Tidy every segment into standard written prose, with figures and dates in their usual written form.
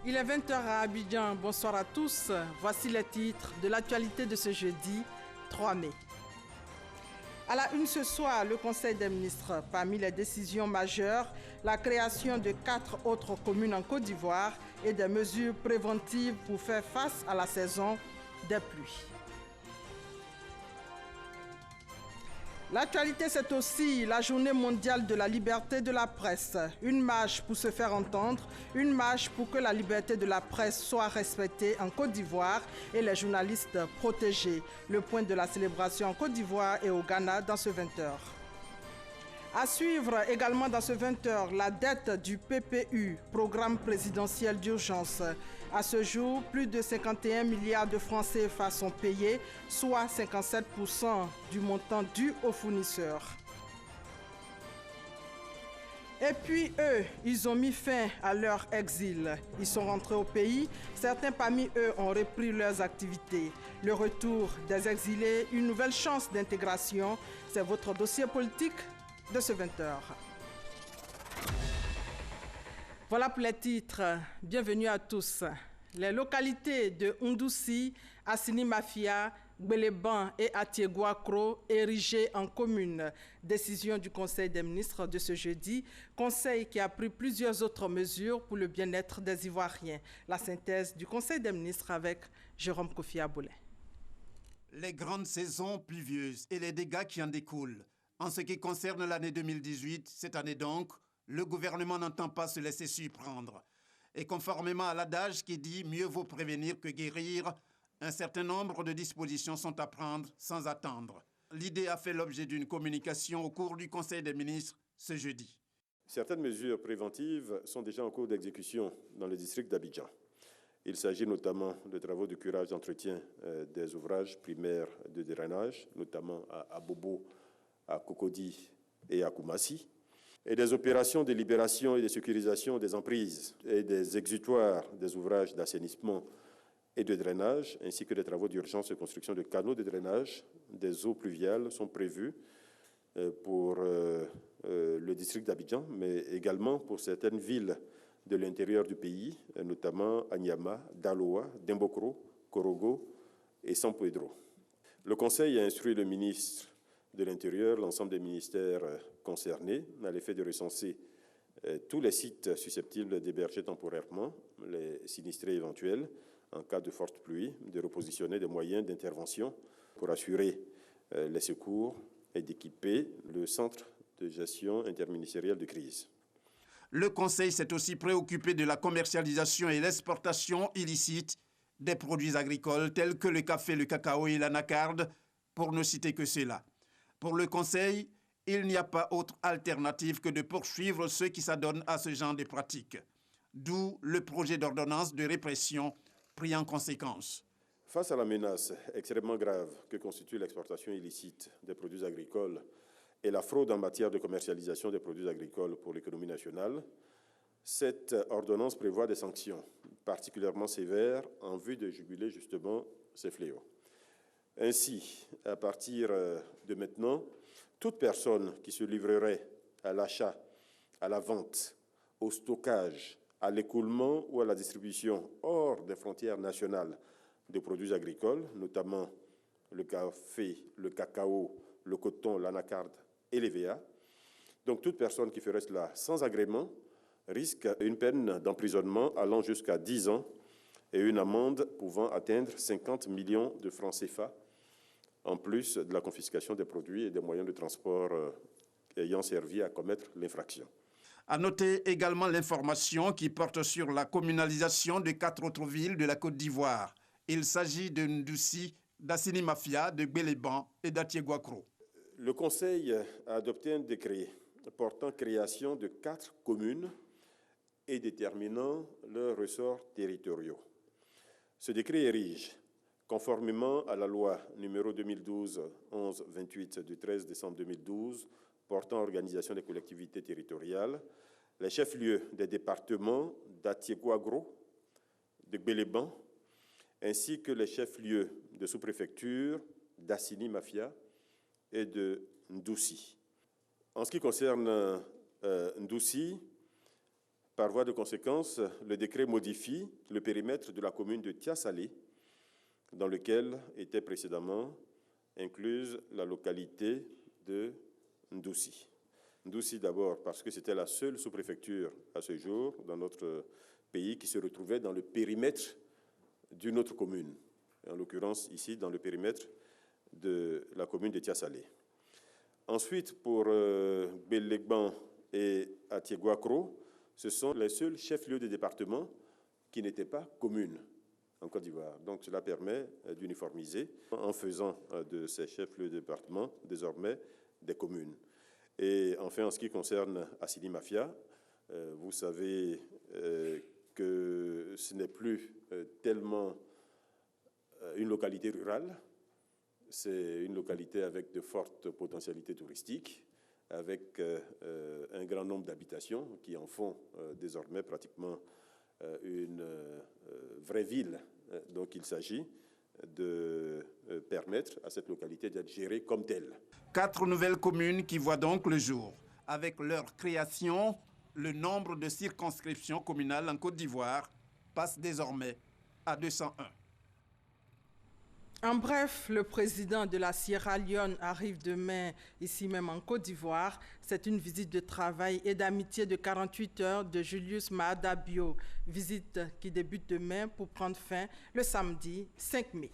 Il est 20h à Abidjan. Bonsoir à tous. Voici les titres de l'actualité de ce jeudi 3 mai. À la une ce soir, le Conseil des ministres. Parmi les décisions majeures, la création de 4 autres communes en Côte d'Ivoire et des mesures préventives pour faire face à la saison des pluies. L'actualité, c'est aussi la journée mondiale de la liberté de la presse. Une marche pour se faire entendre, une marche pour que la liberté de la presse soit respectée en Côte d'Ivoire et les journalistes protégés. Le point de la célébration en Côte d'Ivoire et au Ghana dans ce 20h. À suivre également dans ce 20h, la dette du PPU, programme présidentiel d'urgence. À ce jour, plus de 51 milliards de francs CFA sont payés, soit 57% du montant dû aux fournisseurs. Et puis eux, ils ont mis fin à leur exil. Ils sont rentrés au pays. Certains parmi eux ont repris leurs activités. Le retour des exilés, une nouvelle chance d'intégration, c'est votre dossier politique de ce 20h. Voilà pour les titres. Bienvenue à tous. Les localités de Ndoussi, Assini Mafia, Gbeleban et Atiegouakro érigées en communes. Décision du Conseil des ministres de ce jeudi. Conseil qui a pris plusieurs autres mesures pour le bien-être des Ivoiriens. La synthèse du Conseil des ministres avec Jérôme Kofi Aboulé. Les grandes saisons pluvieuses et les dégâts qui en découlent. En ce qui concerne l'année 2018, cette année donc, le gouvernement n'entend pas se laisser surprendre. Et conformément à l'adage qui dit « mieux vaut prévenir que guérir », un certain nombre de dispositions sont à prendre sans attendre. L'idée a fait l'objet d'une communication au cours du Conseil des ministres ce jeudi. Certaines mesures préventives sont déjà en cours d'exécution dans le district d'Abidjan. Il s'agit notamment de travaux de curage d'entretien des ouvrages primaires de drainage, notamment à Bobo, à Cocody et à Koumassi, et des opérations de libération et de sécurisation des emprises et des exutoires des ouvrages d'assainissement et de drainage, ainsi que des travaux d'urgence de construction de canaux de drainage des eaux pluviales sont prévus pour le district d'Abidjan, mais également pour certaines villes de l'intérieur du pays, notamment Anyama, Daloa, Dembokro, Korogo et San Pedro. Le Conseil a instruit le ministre de l'Intérieur, l'ensemble des ministères concernés, à l'effet de recenser tous les sites susceptibles d'héberger temporairement les sinistrés éventuels en cas de forte pluie, de repositionner des moyens d'intervention pour assurer les secours et d'équiper le centre de gestion interministériel de crise. Le Conseil s'est aussi préoccupé de la commercialisation et l'exportation illicite des produits agricoles tels que le café, le cacao et l'anacarde, pour ne citer que cela. Pour le Conseil, il n'y a pas autre alternative que de poursuivre ceux qui s'adonnent à ce genre de pratiques. D'où le projet d'ordonnance de répression pris en conséquence. Face à la menace extrêmement grave que constitue l'exportation illicite des produits agricoles et la fraude en matière de commercialisation des produits agricoles pour l'économie nationale, cette ordonnance prévoit des sanctions particulièrement sévères en vue de juguler justement ces fléaux. Ainsi, à partir de maintenant, toute personne qui se livrerait à l'achat, à la vente, au stockage, à l'écoulement ou à la distribution hors des frontières nationales de produits agricoles, notamment le café, le cacao, le coton, l'anacarde et l'EVA. Donc toute personne qui ferait cela sans agrément risque une peine d'emprisonnement allant jusqu'à 10 ans et une amende pouvant atteindre 50 millions de francs CFA, en plus de la confiscation des produits et des moyens de transport ayant servi à commettre l'infraction. À noter également l'information qui porte sur la communalisation de 4 autres villes de la Côte d'Ivoire. Il s'agit de Ndoussi, d'Assini Mafia, de Gbeleban et d'Atiegouakro. Le Conseil a adopté un décret portant création de 4 communes et déterminant leurs ressorts territoriaux. Ce décret érige, conformément à la loi numéro 2012-11-28 du 13 décembre 2012 portant organisation des collectivités territoriales, les chefs-lieux des départements d'Atiegouakro, de Gbéléban, ainsi que les chefs-lieux de sous-préfecture d'Assini-Mafia et de Ndoussi. En ce qui concerne Ndoussi, par voie de conséquence, le décret modifie le périmètre de la commune de Tia-Salé, dans lequel était précédemment incluse la localité de Ndoussi. Ndoussi d'abord parce que c'était la seule sous-préfecture à ce jour dans notre pays qui se retrouvait dans le périmètre d'une autre commune, en l'occurrence ici dans le périmètre de la commune de Tia-Salé. Ensuite, pour Gbéléban et Atiéguakro, ce sont les seuls chefs-lieux de département qui n'étaient pas communes en Côte d'Ivoire. Donc cela permet d'uniformiser en faisant de ces chefs-lieux de département désormais des communes. Et enfin, en ce qui concerne Assini-Mafia, vous savez que ce n'est plus tellement une localité rurale, c'est une localité avec de fortes potentialités touristiques, avec un grand nombre d'habitations qui en font désormais pratiquement une vraie ville. Donc il s'agit de permettre à cette localité d'être gérée comme telle. 4 nouvelles communes qui voient donc le jour. Avec leur création, le nombre de circonscriptions communales en Côte d'Ivoire passe désormais à 201. En bref, le président de la Sierra Leone arrive demain ici même en Côte d'Ivoire. C'est une visite de travail et d'amitié de 48 heures de Julius Maada Bio. Visite qui débute demain pour prendre fin le samedi 5 mai.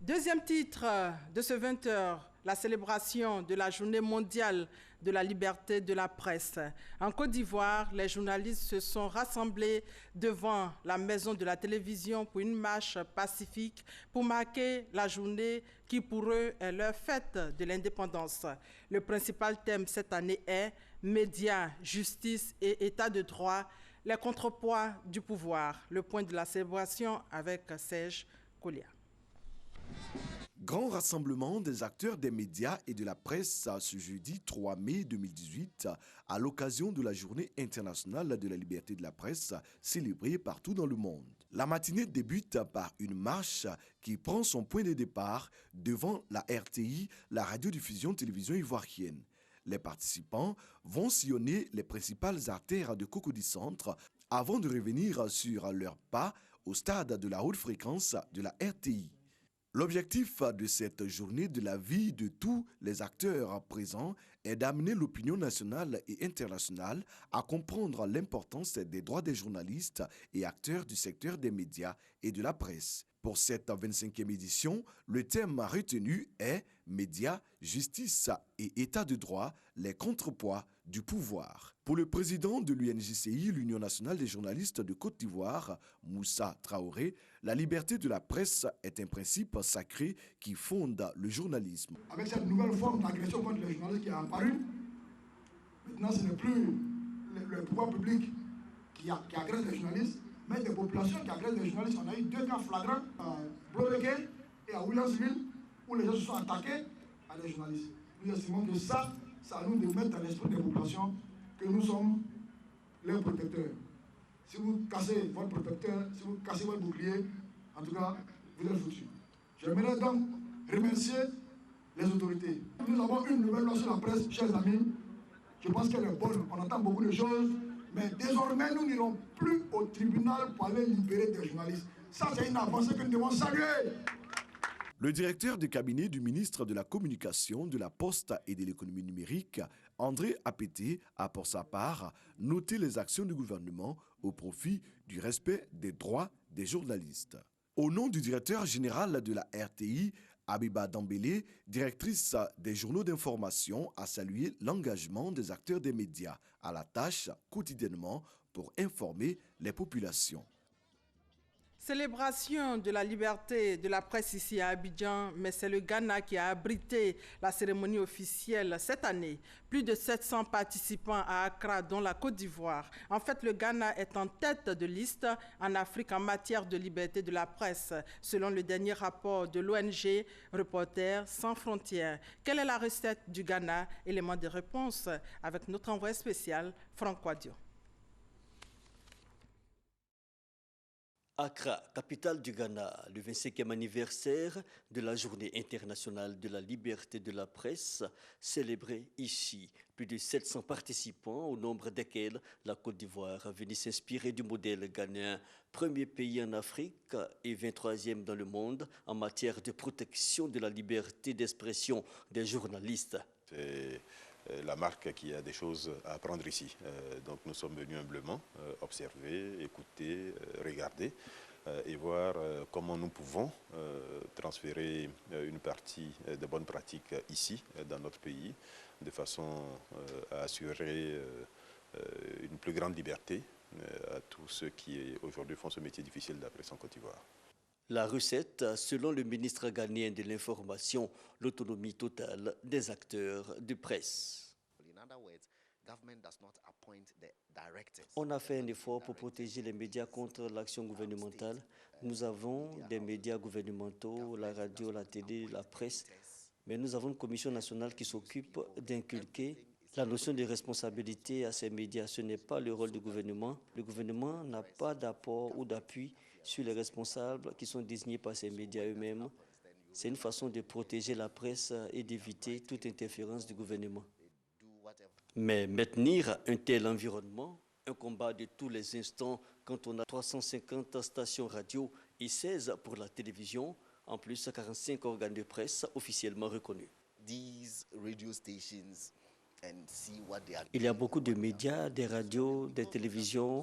Deuxième titre de ce 20h, la célébration de la Journée mondiale de la liberté de la presse. En Côte d'Ivoire, les journalistes se sont rassemblés devant la maison de la télévision pour une marche pacifique pour marquer la journée qui pour eux est leur fête de l'indépendance. Le principal thème cette année est médias, justice et état de droit, les contrepoids du pouvoir. Le point de la célébration avec Serge Kolia. Grand rassemblement des acteurs des médias et de la presse ce jeudi 3 mai 2018 à l'occasion de la Journée internationale de la liberté de la presse célébrée partout dans le monde. La matinée débute par une marche qui prend son point de départ devant la RTI, la radiodiffusion télévision ivoirienne. Les participants vont sillonner les principales artères de Cocody Centre avant de revenir sur leurs pas au stade de la haute fréquence de la RTI. L'objectif de cette journée de la vie de tous les acteurs présents est d'amener l'opinion nationale et internationale à comprendre l'importance des droits des journalistes et acteurs du secteur des médias et de la presse. Pour cette 25e édition, le thème retenu est « Médias, justice et état de droit, les contrepoids du pouvoir ». Pour le président de l'UNJCI, l'Union nationale des journalistes de Côte d'Ivoire, Moussa Traoré, la liberté de la presse est un principe sacré qui fonde le journalisme. Avec cette nouvelle forme d'agression contre les journalistes qui est apparue, maintenant ce n'est plus le pouvoir public qui agresse les journalistes, mais des populations qui agressent les journalistes. On a eu 2 cas flagrants à Bloquet et à Williamsville où les gens se sont attaqués à des journalistes. Nous estimons que ça à nous de mettre dans l'esprit des populations que nous sommes leurs protecteurs. Si vous cassez votre protecteur, si vous cassez votre bouclier, en tout cas, vous êtes foutus. J'aimerais donc remercier les autorités. Nous avons une nouvelle loi sur la presse, chers amis. Je pense qu'elle est bonne. On entend beaucoup de choses. Mais désormais, nous n'irons plus au tribunal pour aller libérer des journalistes. Ça, c'est une avancée que nous devons saluer. Le directeur de cabinet du ministre de la Communication, de la Poste et de l'économie numérique, André Apété, a pour sa part noté les actions du gouvernement au profit du respect des droits des journalistes. Au nom du directeur général de la RTI, Abiba Dambélé, directrice des journaux d'information, a salué l'engagement des acteurs des médias à la tâche quotidiennement pour informer les populations. Célébration de la liberté de la presse ici à Abidjan, mais c'est le Ghana qui a abrité la cérémonie officielle cette année. Plus de 700 participants à Accra, dont la Côte d'Ivoire. En fait, le Ghana est en tête de liste en Afrique en matière de liberté de la presse, selon le dernier rapport de l'ONG Reporters sans frontières. Quelle est la recette du Ghana? Élément de réponse avec notre envoyé spécial, Franck Quadio. Accra, capitale du Ghana, le 25e anniversaire de la Journée internationale de la liberté de la presse, célébrée ici. Plus de 700 participants, au nombre desquels la Côte d'Ivoire a venu s'inspirer du modèle ghanéen, premier pays en Afrique et 23e dans le monde en matière de protection de la liberté d'expression des journalistes. C'est la marque qui a des choses à apprendre ici. Donc nous sommes venus humblement observer, écouter, regarder et voir comment nous pouvons transférer une partie des bonnes pratiques ici, dans notre pays, de façon à assurer une plus grande liberté à tous ceux qui aujourd'hui font ce métier difficile de la presse en Côte d'Ivoire. La recette, selon le ministre ghanéen de l'Information, l'autonomie totale des acteurs de presse. On a fait un effort pour protéger les médias contre l'action gouvernementale. Nous avons des médias gouvernementaux, la radio, la télé, la presse, mais nous avons une commission nationale qui s'occupe d'inculquer la notion de responsabilité à ces médias. Ce n'est pas le rôle du gouvernement. Le gouvernement n'a pas d'apport ou d'appui sur les responsables qui sont désignés par ces médias eux-mêmes. C'est une façon de protéger la presse et d'éviter toute interférence du gouvernement. Mais maintenir un tel environnement, un combat de tous les instants quand on a 350 stations radio et 16 pour la télévision, en plus 45 organes de presse officiellement reconnus. Il y a beaucoup de médias, des radios, des télévisions,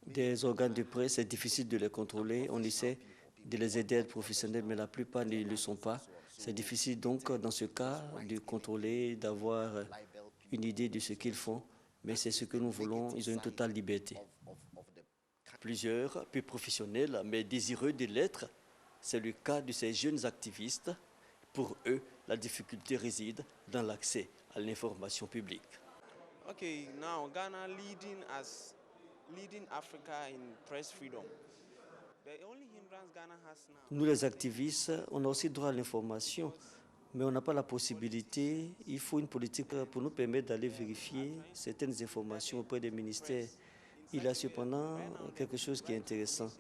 des organes de presse, c'est difficile de les contrôler. On essaie de les aider à être professionnels, mais la plupart ne le sont pas. C'est difficile donc, dans ce cas, de contrôler, d'avoir une idée de ce qu'ils font. Mais c'est ce que nous voulons, ils ont une totale liberté. Plusieurs, peu professionnels, mais désireux de l'être, c'est le cas de ces jeunes activistes. Pour eux, la difficulté réside dans l'accès à l'information publique. Okay, now Ghana leading Africa in press freedom. The only hindrance Ghana has now. Nous les activistes, on a aussi droit à l'information, mais on n'a pas la possibilité. Il faut une politique pour nous permettre d'aller vérifier certaines informations auprès des ministères. Il y a cependant quelque chose qui est intéressant.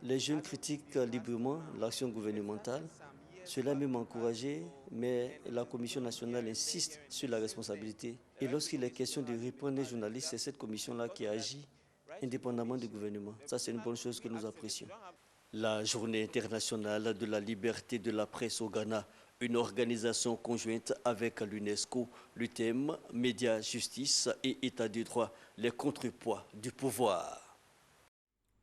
Les jeunes critiquent librement l'action gouvernementale. Cela même encouragé, mais la Commission nationale insiste sur la responsabilité. Et lorsqu'il est question de reprendre les journalistes, c'est cette commission-là qui agit indépendamment du gouvernement. Ça, c'est une bonne chose que nous apprécions. La Journée internationale de la liberté de la presse au Ghana, une organisation conjointe avec l'UNESCO, le thème « Médias, justice et état de droit, les contrepoids du pouvoir ».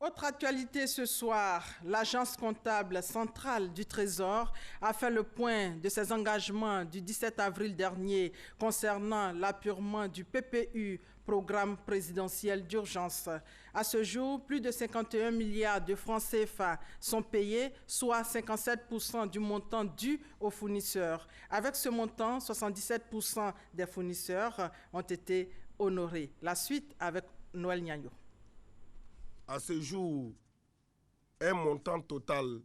Autre actualité ce soir, l'Agence comptable centrale du Trésor a fait le point de ses engagements du 17 avril dernier concernant l'appurement du PPU, programme présidentiel d'urgence. À ce jour, plus de 51 milliards de francs CFA sont payés, soit 57% du montant dû aux fournisseurs. Avec ce montant, 77% des fournisseurs ont été honorés. La suite avec Noël Niagno. À ce jour, un montant total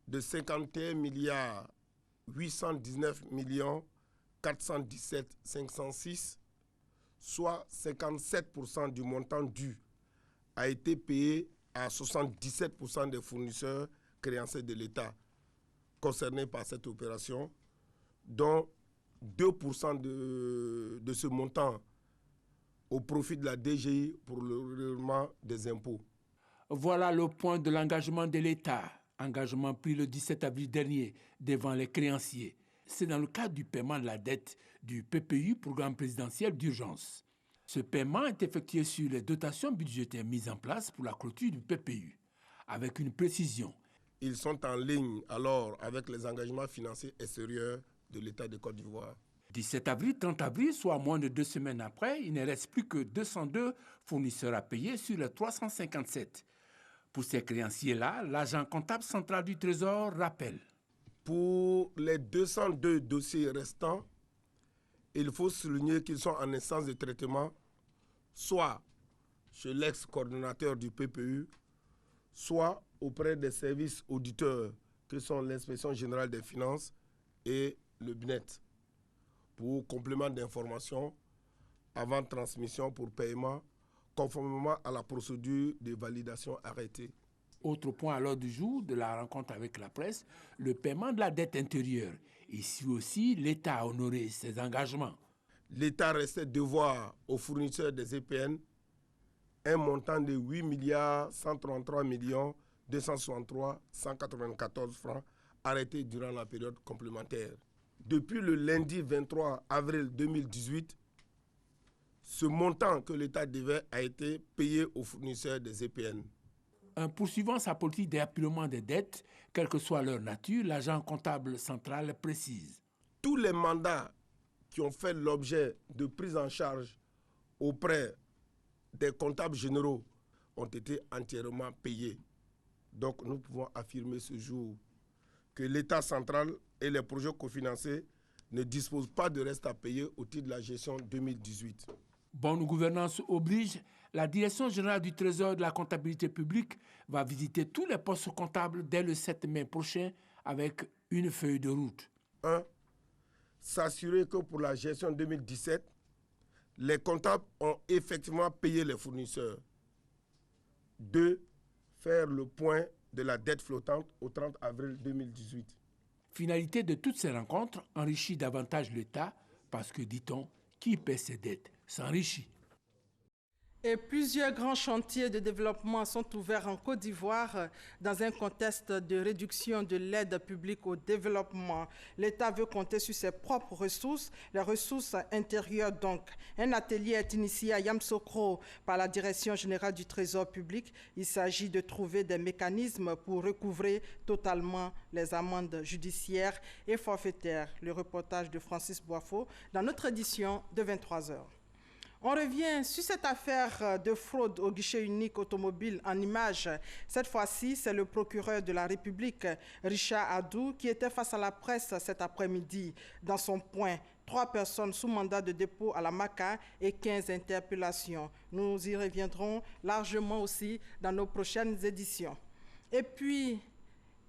de 51 milliards 819 millions 417 506, soit 57% du montant dû, a été payé à 77% des fournisseurs créanciers de l'État concernés par cette opération, dont 2% de ce montant au profit de la DGI pour le relèvement des impôts. Voilà le point de l'engagement de l'État, engagement pris le 17 avril dernier devant les créanciers. C'est dans le cadre du paiement de la dette du PPU, programme présidentiel d'urgence. Ce paiement est effectué sur les dotations budgétaires mises en place pour la clôture du PPU, avec une précision. Ils sont en ligne alors avec les engagements financiers extérieurs de l'État de Côte d'Ivoire. 17 avril, 30 avril, soit moins de 2 semaines après, il ne reste plus que 202 fournisseurs à payer sur les 357. Pour ces créanciers-là, l'agent comptable central du Trésor rappelle. Pour les 202 dossiers restants, il faut souligner qu'ils sont en instance de traitement, soit chez l'ex-coordonnateur du PPU, soit auprès des services auditeurs que sont l'Inspection générale des finances et le BNET. Pour complément d'information avant transmission pour paiement conformément à la procédure de validation arrêtée. Autre point à l'ordre du jour de la rencontre avec la presse, le paiement de la dette intérieure. Ici aussi, l'État a honoré ses engagements. L'État restait devoir aux fournisseurs des EPN un montant de 8 133 263 194 francs arrêtés durant la période complémentaire. Depuis le lundi 23 avril 2018, ce montant que l'État devait a été payé aux fournisseurs des EPN. En poursuivant sa politique d'apurement des dettes, quelle que soit leur nature, l'agent comptable central précise. Tous les mandats qui ont fait l'objet de prise en charge auprès des comptables généraux ont été entièrement payés. Donc nous pouvons affirmer ce jour que l'État central et les projets cofinancés ne disposent pas de reste à payer au titre de la gestion 2018. Bonne gouvernance oblige, la Direction générale du Trésor de la comptabilité publique va visiter tous les postes comptables dès le 7 mai prochain avec une feuille de route. 1. S'assurer que pour la gestion 2017, les comptables ont effectivement payé les fournisseurs. 2. Faire le point de la dette flottante au 30 avril 2018. Finalité de toutes ces rencontres, enrichir davantage l'État parce que, dit-on, qui paie ses dettes s'enrichit. Et plusieurs grands chantiers de développement sont ouverts en Côte d'Ivoire dans un contexte de réduction de l'aide publique au développement. L'État veut compter sur ses propres ressources, les ressources intérieures donc. Un atelier est initié à Yamoussoukro par la Direction générale du Trésor public. Il s'agit de trouver des mécanismes pour recouvrer totalement les amendes judiciaires et forfaitaires. Le reportage de Francis Boifo dans notre édition de 23h. On revient sur cette affaire de fraude au guichet unique automobile en images. Cette fois-ci, c'est le procureur de la République, Richard Adou, qui était face à la presse cet après-midi. Dans son point, 3 personnes sous mandat de dépôt à la MACA et 15 interpellations. Nous y reviendrons largement aussi dans nos prochaines éditions. Et puis,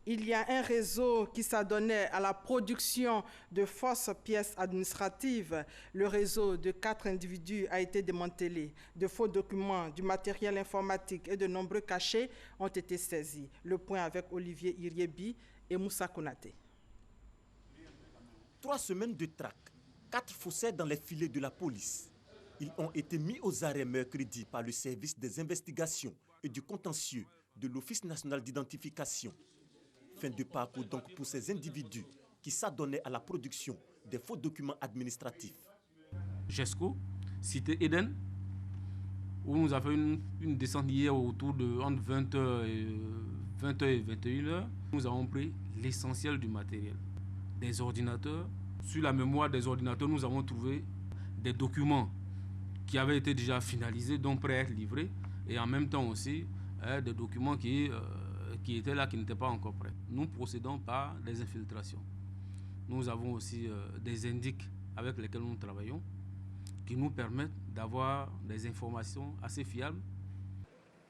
il y a un réseau qui s'adonnait à la production de fausses pièces administratives. Le réseau de 4 individus a été démantelé. De faux documents, du matériel informatique et de nombreux cachets ont été saisis. Le point avec Olivier Iriebi et Moussa Konaté. 3 semaines de traque, 4 faussaires dans les filets de la police. Ils ont été mis aux arrêts mercredi par le service des investigations et du contentieux de l'Office national d'identification. Fin de parcours donc pour ces individus qui s'adonnaient à la production des faux documents administratifs. GESCO, cité Eden, où nous avons une descente hier autour de entre 20h et 21h. Nous avons pris l'essentiel du matériel. Des ordinateurs. Sur la mémoire des ordinateurs, nous avons trouvé des documents qui avaient été déjà finalisés, donc prêts à être livrés, et en même temps aussi des documents qui étaient là, qui n'étaient pas encore prêts. Nous procédons par des infiltrations. Nous avons aussi des indices avec lesquels nous travaillons qui nous permettent d'avoir des informations assez fiables.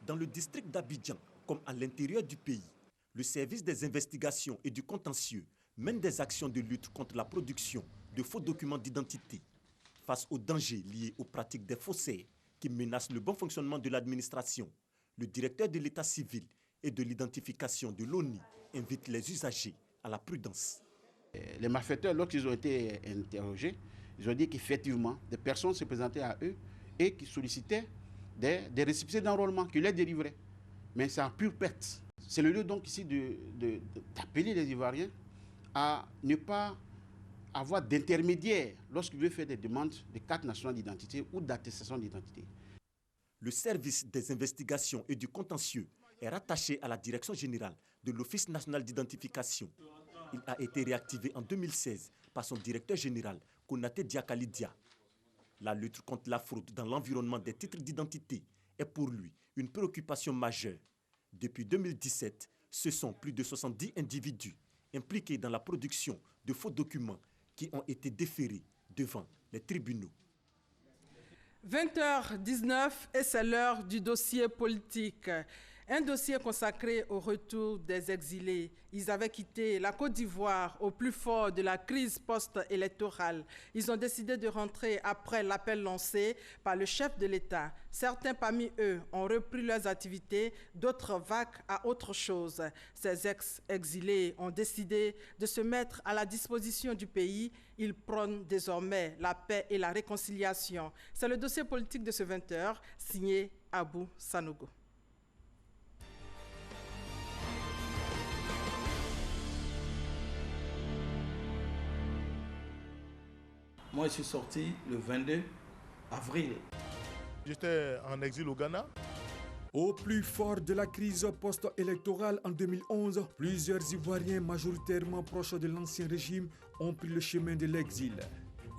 Dans le district d'Abidjan, comme à l'intérieur du pays, le service des investigations et du contentieux mène des actions de lutte contre la production de faux documents d'identité. Face aux dangers liés aux pratiques des faussaires qui menacent le bon fonctionnement de l'administration, le directeur de l'état civil et de l'identification de l'ONU invite les usagers à la prudence. Les malfaiteurs, lorsqu'ils ont été interrogés, ils ont dit qu'effectivement, des personnes se présentaient à eux et qui sollicitaient des récipients d'enrôlement qui les délivraient. Mais c'est en pure perte. C'est le lieu donc ici d'appeler les Ivoiriens à ne pas avoir d'intermédiaire lorsqu'ils veulent faire des demandes de carte nationale d'identité ou d'attestation d'identité. Le service des investigations et du contentieux est rattaché à la direction générale de l'Office national d'identification. Il a été réactivé en 2016 par son directeur général, Konaté Diakalidia. La lutte contre la fraude dans l'environnement des titres d'identité est pour lui une préoccupation majeure. Depuis 2017, ce sont plus de 70 individus impliqués dans la production de faux documents qui ont été déférés devant les tribunaux. 20h19 et c'est l'heure du dossier politique. Un dossier consacré au retour des exilés. Ils avaient quitté la Côte d'Ivoire au plus fort de la crise post-électorale. Ils ont décidé de rentrer après l'appel lancé par le chef de l'État. Certains parmi eux ont repris leurs activités, d'autres vaquent à autre chose. Ces ex-exilés ont décidé de se mettre à la disposition du pays. Ils prônent désormais la paix et la réconciliation. C'est le dossier politique de ce 20h, signé Abou Sanogo. Moi, je suis sorti le 22 avril. J'étais en exil au Ghana. Au plus fort de la crise post-électorale en 2011, plusieurs Ivoiriens majoritairement proches de l'ancien régime ont pris le chemin de l'exil.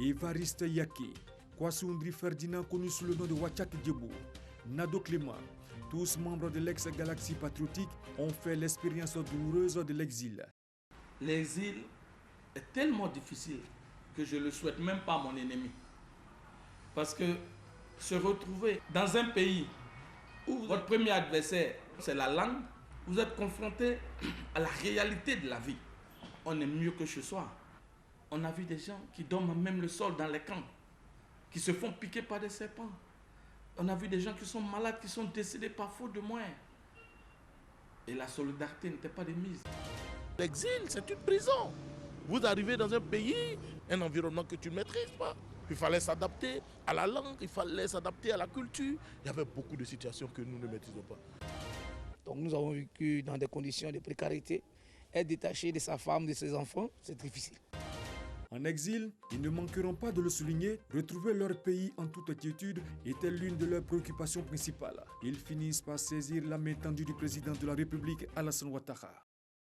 Évariste Yaki, Kwasundri Ferdinand, connu sous le nom de Wachak Djebou, Nado Clément, tous membres de l'ex-galaxie patriotique, ont fait l'expérience douloureuse de l'exil. L'exil est tellement difficile que je ne le souhaite même pas à mon ennemi. Parce que se retrouver dans un pays où votre premier adversaire, c'est la langue, vous êtes confronté à la réalité de la vie. On est mieux que chez soi. On a vu des gens qui dorment même le sol dans les camps, qui se font piquer par des serpents. On a vu des gens qui sont malades, qui sont décédés par faute de moyens. Et la solidarité n'était pas de mise. L'exil, c'est une prison. Vous arrivez dans un pays, un environnement que tu ne maîtrises pas. Il fallait s'adapter à la langue, il fallait s'adapter à la culture. Il y avait beaucoup de situations que nous ne maîtrisons pas. Donc nous avons vécu dans des conditions de précarité. Être détaché de sa femme, de ses enfants, c'est difficile. En exil, ils ne manqueront pas de le souligner, retrouver leur pays en toute quiétude était l'une de leurs préoccupations principales. Ils finissent par saisir la main tendue du président de la République, Alassane Ouattara.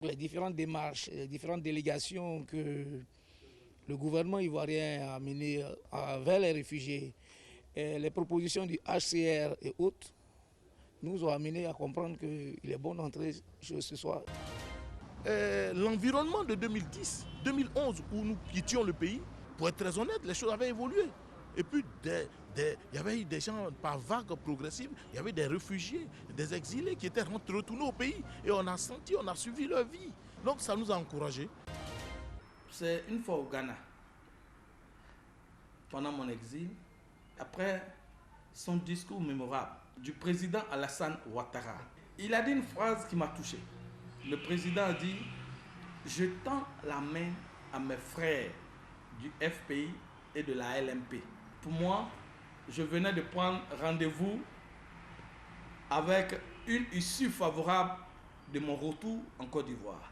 Les différentes démarches, les différentes délégations que le gouvernement ivoirien a menées vers les réfugiés, et les propositions du HCR et autres, nous ont amenés à comprendre qu'il est bon d'entrer ce soir. L'environnement de 2010, 2011, où nous quittions le pays, pour être très honnête, les choses avaient évolué. Et puis, il y avait eu des gens par vagues progressives, il y avait des réfugiés, des exilés qui étaient retournés au pays. Et on a senti, on a suivi leur vie. Donc ça nous a encouragés. C'est une fois au Ghana, pendant mon exil, après son discours mémorable du président Alassane Ouattara, il a dit une phrase qui m'a touché. Le président a dit « Je tends la main à mes frères du FPI et de la LMP. » Pour moi, je venais de prendre rendez-vous avec une issue favorable de mon retour en Côte d'Ivoire.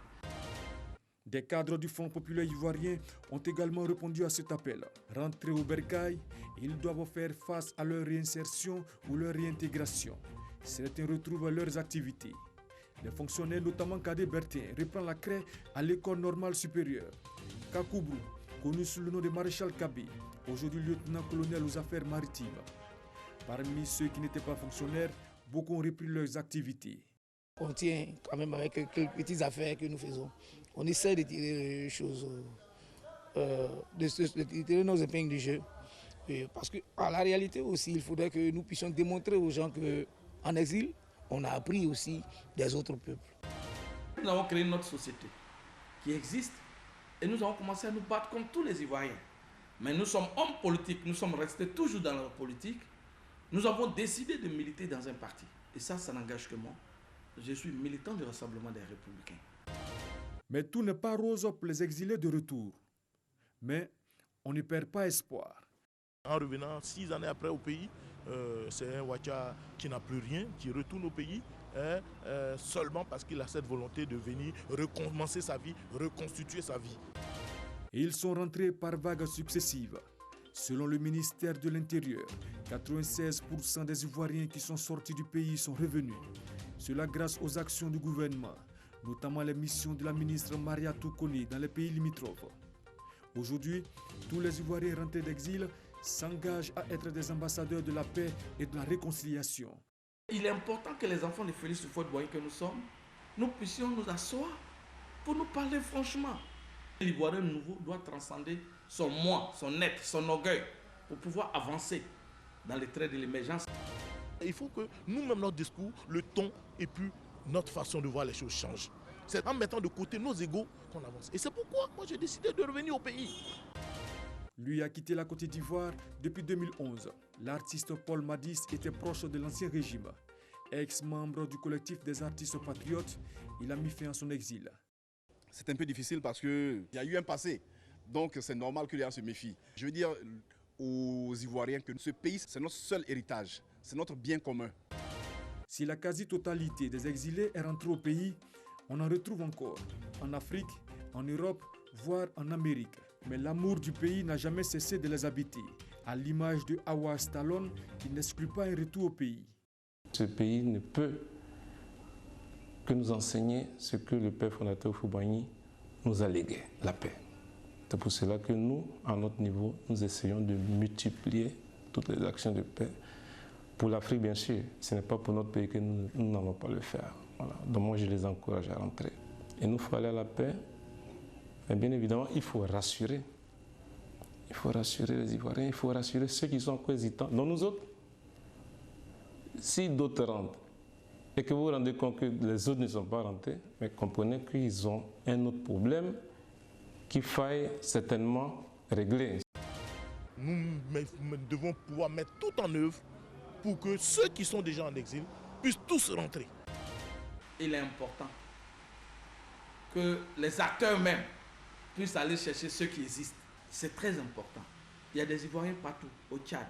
Des cadres du Front populaire ivoirien ont également répondu à cet appel. Rentrés au bercail, ils doivent faire face à leur réinsertion ou leur réintégration. Certains retrouvent leurs activités. Les fonctionnaires, notamment Kadé Bertin, reprend la craie à l'école normale supérieure. Kakoubrou, connu sous le nom de Maréchal Kabé, aujourd'hui lieutenant-colonel aux affaires maritimes. Parmi ceux qui n'étaient pas fonctionnaires, beaucoup ont repris leurs activités. On tient quand même avec quelques petites affaires que nous faisons. On essaie de tirer les choses, de tirer nos épingles du jeu. Parce qu'à la réalité aussi, il faudrait que nous puissions démontrer aux gens qu'en exil, on a appris aussi des autres peuples. Nous avons créé notre société qui existe et nous avons commencé à nous battre comme tous les Ivoiriens. Mais nous sommes hommes politiques, nous sommes restés toujours dans la politique. Nous avons décidé de militer dans un parti. Et ça n'engage que moi. Je suis militant du Rassemblement des Républicains. Mais tout n'est pas rose pour les exilés de retour. Mais on ne perd pas espoir. En revenant 6 années après au pays, c'est un Ouattara qui n'a plus rien, qui retourne au pays seulement parce qu'il a cette volonté de venir recommencer sa vie, reconstituer sa vie. Ils sont rentrés par vagues successives. Selon le ministère de l'Intérieur, 96% des Ivoiriens qui sont sortis du pays sont revenus. Cela grâce aux actions du gouvernement, notamment les missions de la ministre Maria Toukoni dans les pays limitrophes. Aujourd'hui, tous les Ivoiriens rentrés d'exil s'engagent à être des ambassadeurs de la paix et de la réconciliation. Il est important que les enfants de Félix Houphouët-Boigny que nous sommes, nous puissions nous asseoir pour nous parler franchement. L'Ivoirien nouveau doit transcender son moi, son être, son orgueil pour pouvoir avancer dans les traits de l'émergence. Il faut que nous-mêmes, notre discours, le ton et puis notre façon de voir les choses change. C'est en mettant de côté nos égos qu'on avance. Et c'est pourquoi moi j'ai décidé de revenir au pays. Lui a quitté la Côte d'Ivoire depuis 2011. L'artiste Paul Madis était proche de l'ancien régime. Ex-membre du collectif des artistes patriotes, il a mis fin à son exil. C'est un peu difficile parce qu'il y a eu un passé. Donc c'est normal que les gens se méfient. Je veux dire aux Ivoiriens que ce pays, c'est notre seul héritage. C'est notre bien commun. Si la quasi-totalité des exilés est rentrée au pays, on en retrouve encore en Afrique, en Europe, voire en Amérique. Mais l'amour du pays n'a jamais cessé de les habiter, à l'image de Hawa Stallone qui n'exclut pas un retour au pays. Ce pays ne peut que nous enseigner ce que le père fondateur Houphouët-Boigny nous a légué, la paix. C'est pour cela que nous, à notre niveau, nous essayons de multiplier toutes les actions de paix. Pour l'Afrique, bien sûr, ce n'est pas pour notre pays que nous n'allons pas le faire. Voilà. Donc moi, je les encourage à rentrer. Et nous, il faut aller à la paix. Mais bien évidemment, il faut rassurer. Il faut rassurer les Ivoiriens, il faut rassurer ceux qui sont encore hésitants. Donc nous autres, si d'autres rentrent, et que vous vous rendez compte que les autres ne sont pas rentrés, mais comprenez qu'ils ont un autre problème qu'il faille certainement régler. Nous devons pouvoir mettre tout en œuvre pour que ceux qui sont déjà en exil puissent tous rentrer. Il est important que les acteurs même puissent aller chercher ceux qui existent. C'est très important. Il y a des Ivoiriens partout, au Tchad,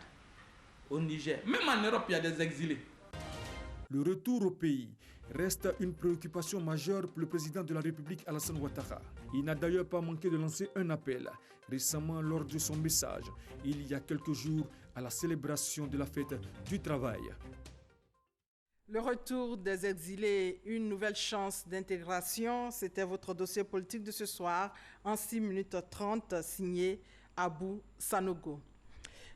au Niger, même en Europe, il y a des exilés. Le retour au pays reste une préoccupation majeure pour le président de la République Alassane Ouattara. Il n'a d'ailleurs pas manqué de lancer un appel récemment lors de son message, il y a quelques jours, à la célébration de la fête du travail. Le retour des exilés, une nouvelle chance d'intégration, c'était votre dossier politique de ce soir en 6 minutes 30, signé Abou Sanogo.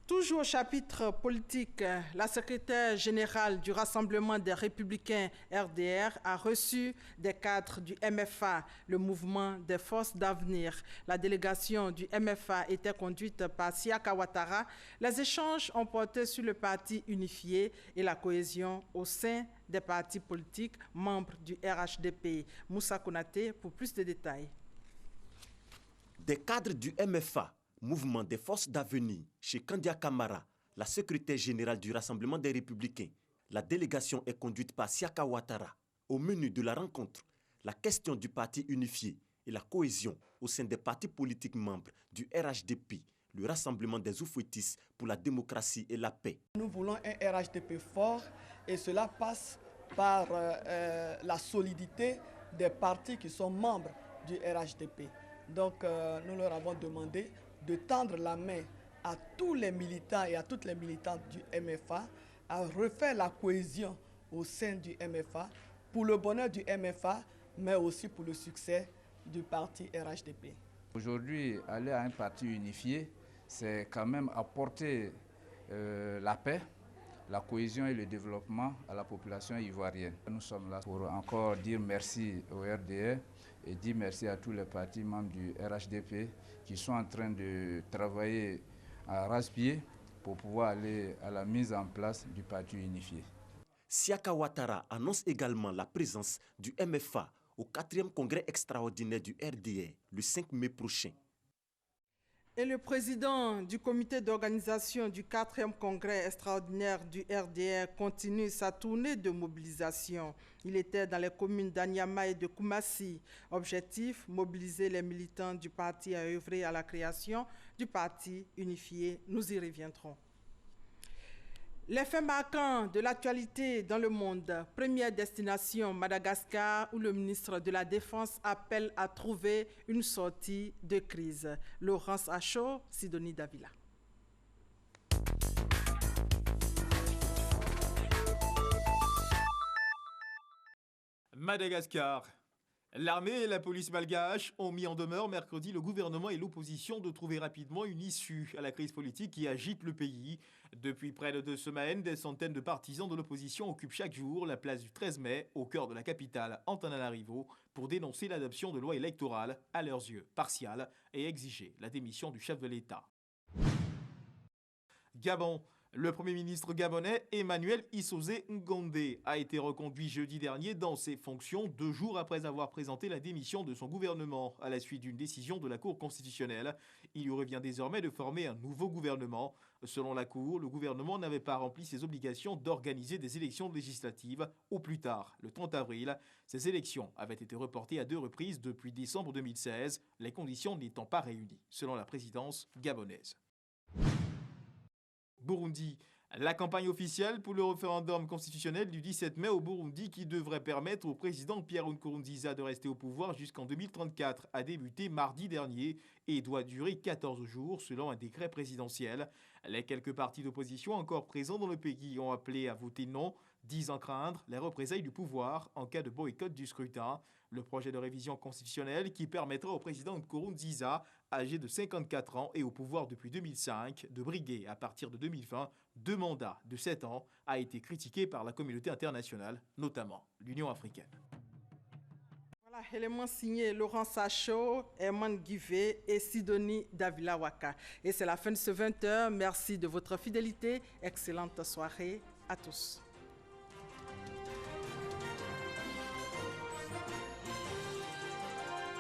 Toujours au chapitre politique, la secrétaire générale du Rassemblement des Républicains RDR a reçu des cadres du MFA, le mouvement des forces d'avenir. La délégation du MFA était conduite par Siaka Ouattara. Les échanges ont porté sur le parti unifié et la cohésion au sein des partis politiques membres du RHDP. Moussa Konaté pour plus de détails. Des cadres du MFA, Mouvement des forces d'avenir, chez Kandia Kamara, la secrétaire générale du Rassemblement des Républicains. La délégation est conduite par Siaka Ouattara. Au menu de la rencontre, la question du parti unifié et la cohésion au sein des partis politiques membres du RHDP, le Rassemblement des Oufouettis pour la démocratie et la paix. Nous voulons un RHDP fort et cela passe par la solidité des partis qui sont membres du RHDP. Donc nous leur avons demandé de tendre la main à tous les militants et à toutes les militantes du MFA, à refaire la cohésion au sein du MFA, pour le bonheur du MFA, mais aussi pour le succès du parti RHDP. Aujourd'hui, aller à un parti unifié, c'est quand même apporter la paix, la cohésion et le développement à la population ivoirienne. Nous sommes là pour encore dire merci au RDR et dire merci à tous les partis membres du RHDP qui sont en train de travailler à race-pied pour pouvoir aller à la mise en place du parti unifié. Siaka Ouattara annonce également la présence du MFA au 4e congrès extraordinaire du RDR le 5 mai prochain. Et le président du comité d'organisation du 4e congrès extraordinaire du RDR continue sa tournée de mobilisation. Il était dans les communes d'Anyama et de Koumassi. Objectif, mobiliser les militants du parti à œuvrer à la création du parti unifié. Nous y reviendrons. Les faits marquants de l'actualité dans le monde. Première destination, Madagascar, où le ministre de la Défense appelle à trouver une sortie de crise. Laurence Achaud, Sidonie Davila. Madagascar. L'armée et la police malgache ont mis en demeure mercredi le gouvernement et l'opposition de trouver rapidement une issue à la crise politique qui agite le pays. Depuis près de 2 semaines, des centaines de partisans de l'opposition occupent chaque jour la place du 13 mai, au cœur de la capitale Antananarivo, pour dénoncer l'adoption de lois électorales, à leurs yeux partiales, et exiger la démission du chef de l'État. Gabon. Le Premier ministre gabonais Emmanuel Issoze Ngondé a été reconduit jeudi dernier dans ses fonctions 2 jours après avoir présenté la démission de son gouvernement à la suite d'une décision de la Cour constitutionnelle. Il lui revient désormais de former un nouveau gouvernement. Selon la Cour, le gouvernement n'avait pas rempli ses obligations d'organiser des élections législatives au plus tard, le 30 avril. Ces élections avaient été reportées à 2 reprises depuis décembre 2016, les conditions n'étant pas réunies, selon la présidence gabonaise. Burundi. La campagne officielle pour le référendum constitutionnel du 17 mai au Burundi qui devrait permettre au président Pierre Nkurunziza de rester au pouvoir jusqu'en 2034 a débuté mardi dernier et doit durer 14 jours selon un décret présidentiel. Les quelques partis d'opposition encore présents dans le pays ont appelé à voter non, disant craindre les représailles du pouvoir en cas de boycott du scrutin. Le projet de révision constitutionnelle qui permettra au président Nkurunziza, âgé de 54 ans et au pouvoir depuis 2005, de briguer à partir de 2020 2 mandats de 7 ans, a été critiqué par la communauté internationale, notamment l'Union africaine. Voilà, élément signé Laurent Sacho, Herman Guivet et Sidonie Davila Waka. Et c'est la fin de ce 20h. Merci de votre fidélité. Excellente soirée à tous.